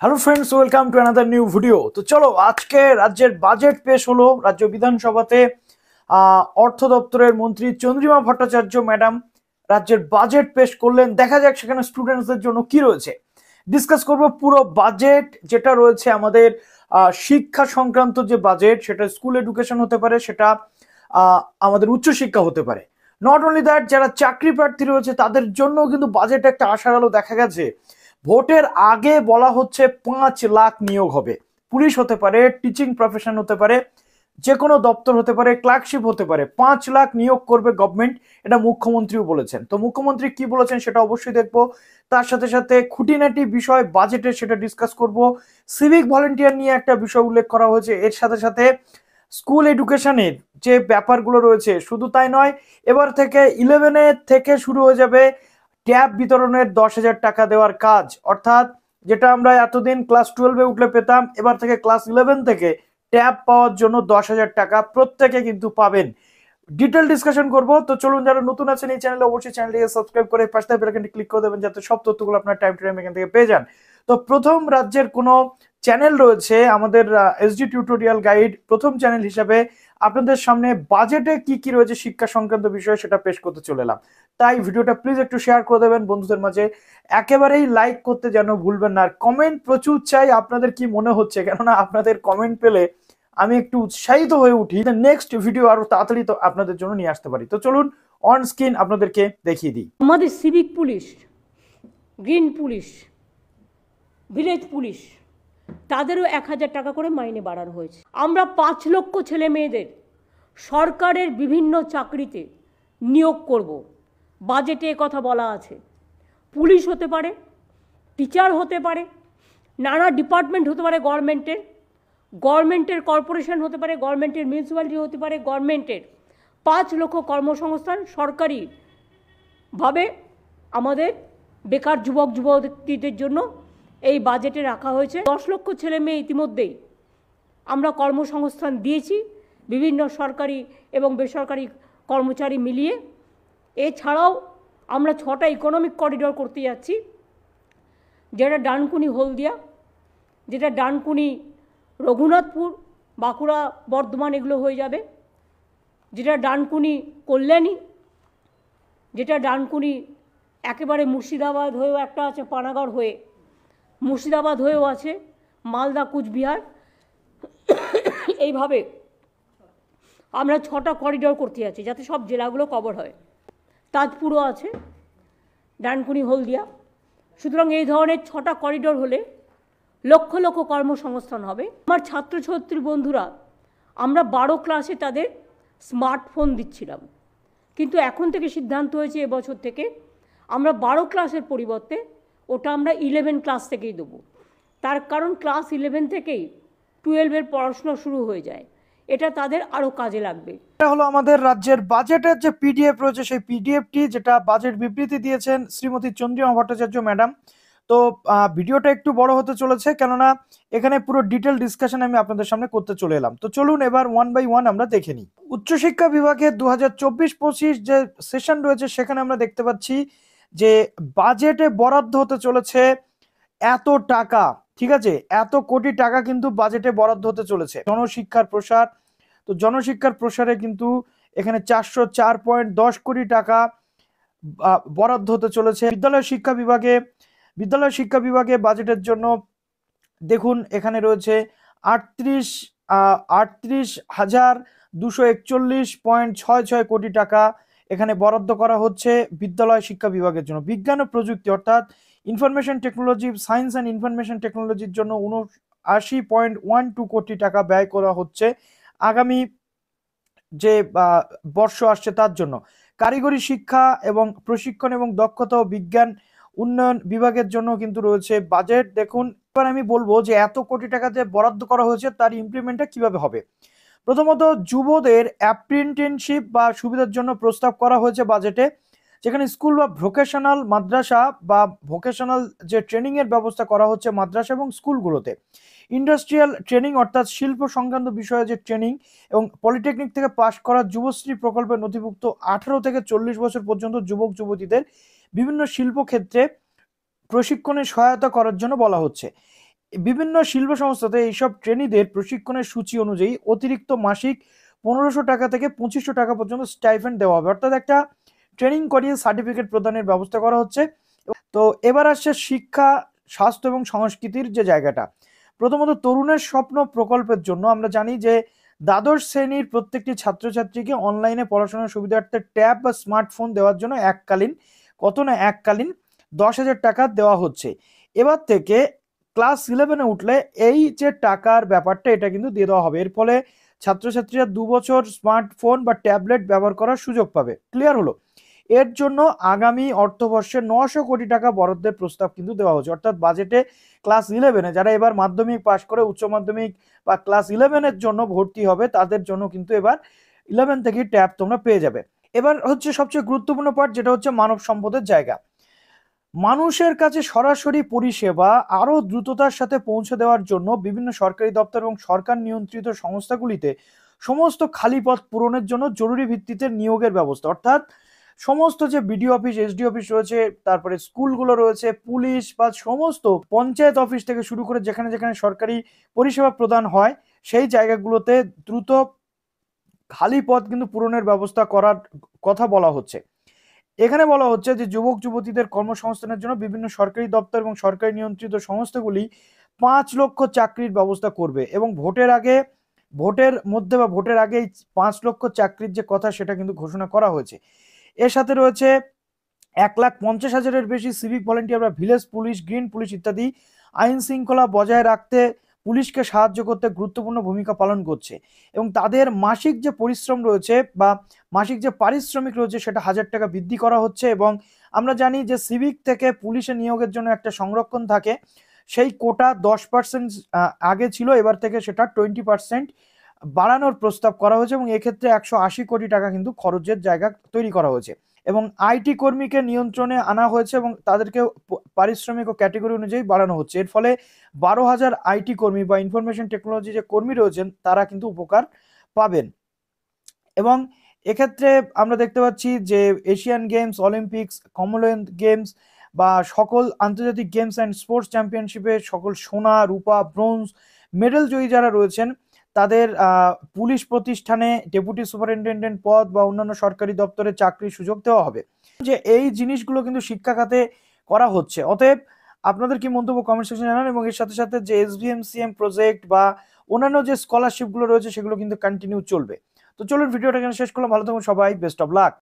Hello friends, welcome to another new video. তো চলো, আজকে রাজ্যের বাজেট পেশ হলো রাজ্য বিধানসভাতে। অর্থ দপ্তরের মন্ত্রী চন্দ্রিমা ভট্টাচার্য ম্যাডাম রাজ্যের বাজেট পেশ করলেন। দেখা যাক সেখানে স্টুডেন্টসদের জন্য কি রয়েছে। ডিসকাস করব পুরো বাজেট যেটা রয়েছে আমাদের শিক্ষা সংক্রান্ত যে বাজেট, সেটা স্কুল এডুকেশন হতে পারে, সেটা আমাদের উচ্চশিক্ষা হতে পারে। নট অনলি দ্যাট, যারা চাকরি প্রার্থী রয়েছে তাদের জন্য কিন্তু বাজেট একটা আশার আলো দেখা গেছে। ভোটের আগে বলা হচ্ছে 5 লাখ নিয়োগ হবে। পুলিশ হতে পারে, টিচিং প্রফেশন হতে পারে, যে কোনো দপ্তর হতে পারে, ক্লার্কশিপ হতে পারে, 5 লাখ নিয়োগ করবে গভর্নমেন্ট। এটা মুখ্যমন্ত্রীও বলেছেন। তো মুখ্যমন্ত্রী কি বলেছেন সেটা অবশ্যই দেখবো। তার সাথে সাথে খুঁটিনাটি বিষয় বাজেটে সেটা ডিসকাস করব। সিভিক ভলেন্টিয়ার নিয়ে একটা বিষয় উল্লেখ করা হয়েছে। এর সাথে সাথে স্কুল এডুকেশনের যে ব্যাপারগুলো রয়েছে, শুধু তাই নয়, এবার থেকে 11 থেকে শুরু হয়ে যাবে ট্যাব বিতরণের 10,000 টাকা দেওয়ার কাজ। অর্থাৎ যেটা আমরা এতদিন ক্লাস 12-এ উঠলে পেতাম, এবার থেকে ক্লাস 11 থেকে ট্যাব পাওয়ার জন্য 10,000 টাকা প্রত্যেকে কিন্তু পাবেন। ডিটেল ডিসকাশন করব। তো চলুন, যারা নতুন আছেন এই চ্যানেলে অবশ্যই চ্যানেলটিকে সাবস্ক্রাইব করে পাশে থাকা বেল আইকনটি ক্লিক করে দেবেন, যাতে সব তথ্যগুলো আপনার টাইম টু টাইম এখান থেকে পেয়ে যান। তো প্রথম রাজ্যের কোনো চ্যানেল রয়েছে আমাদের এসডি টিউটোরিয়াল গাইড, প্রথম চ্যানেল হিসাবে আপনাদের সামনে বাজেটে কি কি রয়েছে শিক্ষা সংক্রান্ত বিষয় সেটা পেশ করতে চলে এলাম। তাই ভিডিওটা প্লিজ একটু শেয়ার করে দেবেন বন্ধুদের মাঝে। একেবারেই লাইক করতে যেন ভুলবেন না, আর কমেন্ট প্রচুর চাই। আপনাদের কি মনে হচ্ছে, কেননা আপনাদের কমেন্ট পেলে আমি একটু উৎসাহিত হয়ে উঠি, নেক্সট ভিডিও আরো তাড়াতাড়ি তো আপনাদের জন্য নিয়ে আসতে পারি। তো চলুন অন স্ক্রিন আপনাদেরকে দেখিয়ে দিই। আমাদের civic police, green police, village police, তাদেরও 1,000 টাকা করে মাইনে বাড়ানো হয়েছে। আমরা 5 লক্ষ ছেলে মেয়েদের সরকারের বিভিন্ন চাকরিতে নিয়োগ করব। বাজেটে কথা বলা আছে। পুলিশ হতে পারে, টিচার হতে পারে, নানা ডিপার্টমেন্ট হতে পারে, গভর্নমেন্টের কর্পোরেশন হতে পারে, গভর্নমেন্টের মিউনিসিপ্যালিটি হতে পারে, গভর্নমেন্টের 5 লক্ষ কর্মসংস্থান সরকারিভাবে আমাদের বেকার যুবক যুবতীদের জন্য এই বাজেটে রাখা হয়েছে। 10 লক্ষ ছেলে মেয়ে ইতিমধ্যেই আমরা কর্মসংস্থান দিয়েছি, বিভিন্ন সরকারি এবং বেসরকারি কর্মচারী মিলিয়ে। এছাড়াও আমরা 6টা ইকোনমিক করিডোর করতে যাচ্ছি, যেটা ডানকুনি হলদিয়া, যেটা ডানকুনি রঘুনাথপুর, বাঁকুড়া, বর্ধমান এগুলো হয়ে যাবে, যেটা ডানকুনি কল্যাণী, যেটা ডানকুনি একেবারে মুর্শিদাবাদ হয়েও একটা আছে, পানাগড় হয়ে মুর্শিদাবাদ হয়েও আছে, মালদা, কুচবিহার। এইভাবে আমরা 6টা করিডোর করতে যাচ্ছি যাতে সব জেলাগুলো কভার হয়। তাজপুরও আছে, ডানকুনি হলদিয়া। সুতরাং এই ধরনের 6টা করিডোর হলে লক্ষ লক্ষ কর্মসংস্থান হবে। আমার ছাত্রছাত্রী বন্ধুরা, আমরা 12 ক্লাসে তাদের স্মার্টফোন দিচ্ছিলাম, কিন্তু এখন থেকে সিদ্ধান্ত হয়েছে এবছর থেকে আমরা 12 ক্লাসের পরিবর্তে ওটা আমরা 11 ক্লাস থেকেই দেবো। তার কারণ ক্লাস 11 থেকেই 12-এর পড়াশোনা শুরু হয়ে যায়, এটা তাদের আরও কাজে লাগবে। এটা হলো আমাদের রাজ্যের বাজেটের যে পিডিএফ রয়েছে, সেই পিডিএফটি যেটা বাজেট বিবৃতি দিয়েছেন শ্রীমতী চন্দ্রিমা ভট্টাচার্য ম্যাডাম। তো ভিডিওটা একটু বড় হতে চলেছে, কেননা এখানে পুরো ডিটেল ডিসকাশন আমি আপনাদের সামনে করতে চলে এলাম। তো চলুন এবার 1 বাই 1 আমরা দেখে নিই। উচ্চশিক্ষা বিভাগে 2024-25 যে সেশন রয়েছে, সেখানে আমরা দেখতে পাচ্ছি যে বাজেটে বরাদ্দ হতে চলেছে এত টাকা। ঠিক আছে, এত কোটি টাকা কিন্তু বাজেটে বরাদ্দ হতে চলেছে জনশিক্ষার প্রসার। তো জনশিক্ষার প্রসারে কিন্তু এখানে 404.10 কোটি টাকা বরাদ্দ হতে চলেছে। বিদ্যালয় শিক্ষা বিভাগে বাজেটের জন্য দেখুন এখানে রয়েছে 38,241.66 কোটি টাকা এখানে বরাদ্দ করা হচ্ছে বিদ্যালয় শিক্ষা বিভাগের জন্য। বিজ্ঞান ও প্রযুক্তি অর্থাৎ information technology, science and information টেকনোলজির জন্য 79.12 কোটি টাকা ব্যয় করা হচ্ছে আগামী যে বর্ষ আসছে তার জন্য। কারিগরি শিক্ষা এবং প্রশিক্ষণ এবং দক্ষতা ও বিজ্ঞান উন্নয়ন বিভাগের জন্য কিন্তু রয়েছে বাজেট। দেখুন এবার আমি বলবো যে এত কোটি টাকা যে বরাদ্দ করা হয়েছে তার ইমপ্লিমেন্টটা কিভাবে হবে। প্রথমত, যুবদের অ্যাপ্রেন্টিসশিপ বা সুবিধার জন্য প্রস্তাব করা হয়েছে বাজেটে, যেখানে স্কুল বা ভোকেশনাল মাদ্রাসা বা ভোকেশনাল যে ট্রেনিং এর ব্যবস্থা করা হচ্ছে মাদ্রাসা এবং স্কুলগুলোতে। ইন্ডাস্ট্রিয়াল ট্রেনিং অর্থাৎ শিল্প সংক্রান্ত বিষয়ে যে ট্রেনিং এবং পলিটেকনিক থেকে পাশ করা যুবশ্রী প্রকল্পে নথিভুক্ত 18 থেকে 40 বছর পর্যন্ত যুবক যুবতীদের বিভিন্ন শিল্প ক্ষেত্রে প্রশিক্ষণে সহায়তা করার জন্য বলা হচ্ছে। বিভিন্ন শিল্প সংস্থাতে এইসব ট্রেনিদের প্রশিক্ষণের সূচি অনুযায়ী অতিরিক্ত মাসিক 1500 টাকা থেকে 2500 টাকা পর্যন্ত স্টাইফেন্ড দেওয়া হবে, অর্থাৎ একটা ট্রেনিং করিয়ে সার্টিফিকেট প্রদানের ব্যবস্থা করা হচ্ছে। তো এবার আসছে শিক্ষা, স্বাস্থ্য এবং সংস্কৃতির যে জায়গাটা। প্রথমত তরুণের স্বপ্ন প্রকল্পের জন্য আমরা জানি যে দ্বাদশ শ্রেণীর প্রত্যেকটি ছাত্রছাত্রীকে অনলাইনে পড়াশোনার সুবিধার্থে ট্যাব বা স্মার্টফোন দেওয়ার জন্য এককালীন 10,000 টাকা দেওয়া হচ্ছে। এবার থেকে ক্লাস 11-এ উঠলে এই যে টাকার ব্যাপারটা এটা কিন্তু দিয়ে দেওয়া হবে। এর ফলে ছাত্রছাত্রীরা 2 বছর স্মার্টফোন বা ট্যাবলেট ব্যবহার করার সুযোগ পাবে। ক্লিয়ার হলো? এর জন্য আগামী অর্থবর্ষে 900 কোটি টাকা বরাদ্দের প্রস্তাব কিন্তু দেওয়া হচ্ছে, অর্থাৎ বাজেটে ক্লাস 11-এ যারা এবার মাধ্যমিক পাশ করে উচ্চ মাধ্যমিক বা ক্লাস 11-এর জন্য ভর্তি হবে তাদের জন্য কিন্তু এবার 11 থেকে ট্যাব তোমরা পেয়ে যাবে। এবার হচ্ছে সবচেয়ে গুরুত্বপূর্ণ পার্ট, যেটা হচ্ছে মানব সম্পদের জায়গা। মানুষের কাছে সরাসরি পরিষেবা আরো দ্রুততার সাথে পৌঁছে দেওয়ার জন্য বিভিন্ন সরকারি দপ্তর এবং সরকার নিয়ন্ত্রিত সংস্থাগুলিতে সমস্ত খালি পদ পূরণের জন্য জরুরি ভিত্তিতে নিয়োগের ব্যবস্থা, অর্থাৎ সমস্ত যে বিডিও অফিস, এসডি অফিস রয়েছে, তারপরে স্কুলগুলো রয়েছে, পুলিশ বা সমস্ত পঞ্চায়েত অফিস থেকে শুরু করে যেখানে যেখানে সরকারি পরিষেবা প্রদান হয় সেই জায়গাগুলোতে দ্রুত খালি পদ কিন্তু পূরণের ব্যবস্থা করার কথা বলা হচ্ছে। এখানে বলা হচ্ছে যে যুবক যুবতীদের কর্মসংস্থানের জন্য বিভিন্ন সরকারি দপ্তর এবং সরকারি নিয়ন্ত্রিত সংস্থাগুলি 5 লক্ষ চাকরির ব্যবস্থা করবে এবং ভোটের মধ্যে বা ভোটের আগেই 5 লক্ষ চাকরির যে কথা সেটা কিন্তু ঘোষণা করা হয়েছে। এর সাথে রয়েছে 1,50,000-এর বেশি সিভিক ভলেন্টিয়ার বা ভিলেজ পুলিশ, গ্রিন পুলিশ ইত্যাদি আইন শৃঙ্খলা বজায় রাখতে পুলিশকে সাহায্য করতে গুরুত্বপূর্ণ ভূমিকা পালন করছে এবং তাদের মাসিক যে পরিশ্রম রয়েছে বা মাসিক যে পারিশ্রমিক রয়েছে সেটা 1,000 টাকা বৃদ্ধি করা হচ্ছে। এবং আমরা জানি যে সিভিক থেকে পুলিশে নিয়োগের জন্য একটা সংরক্ষণ থাকে, সেই কোটা 10% আগে ছিল, এবার থেকে সেটা 20% বাড়ানোর প্রস্তাব করা হয়েছে এবং এক্ষেত্রে 180 কোটি টাকা কিন্তু খরচের জায়গা তৈরি করা হয়েছে এবং আইটি কর্মীকে নিয়ন্ত্রণে আনা হয়েছে এবং তাদেরকে পারিশ্রমিক ও ক্যাটেগরি অনুযায়ী বাড়ানো হচ্ছে। এর ফলে 12,000 আইটি কর্মী বা ইনফরমেশন টেকনোলজি যে কর্মী রয়েছেন তারা কিন্তু উপকার পাবেন। এবং এক্ষেত্রে আমরা দেখতে পাচ্ছি যে Asian games, Olympics, Commonwealth games বা সকল আন্তর্জাতিক গেমস অ্যান্ড স্পোর্টস চ্যাম্পিয়নশিপে সকল সোনা, রূপা, ব্রোঞ্জ মেডেল জয়ী যারা রয়েছেন তাদের পুলিশ প্রতিষ্ঠানে ডেপুটি সুপারিনটেন্ডেন্ট পদ বা অন্যান্য সরকারি দপ্তরে চাকরির সুযোগ দেওয়া হবে। যে এই জিনিসগুলো কিন্তু শিক্ষা খাতে করা হচ্ছে। অতএব আপনাদের কি মন্তব্য কমেন্ট সেকশনে জানান এবং এর সাথে সাথে যে SVMCM প্রজেক্ট বা অন্যান্য যে স্কলারশিপগুলো রয়েছে সেগুলো কিন্তু কন্টিনিউ চলবে। তো চলুন ভিডিওটা এখানে শেষ করলাম। ভালো থাকুন সবাই, বেস্ট অফ লাক।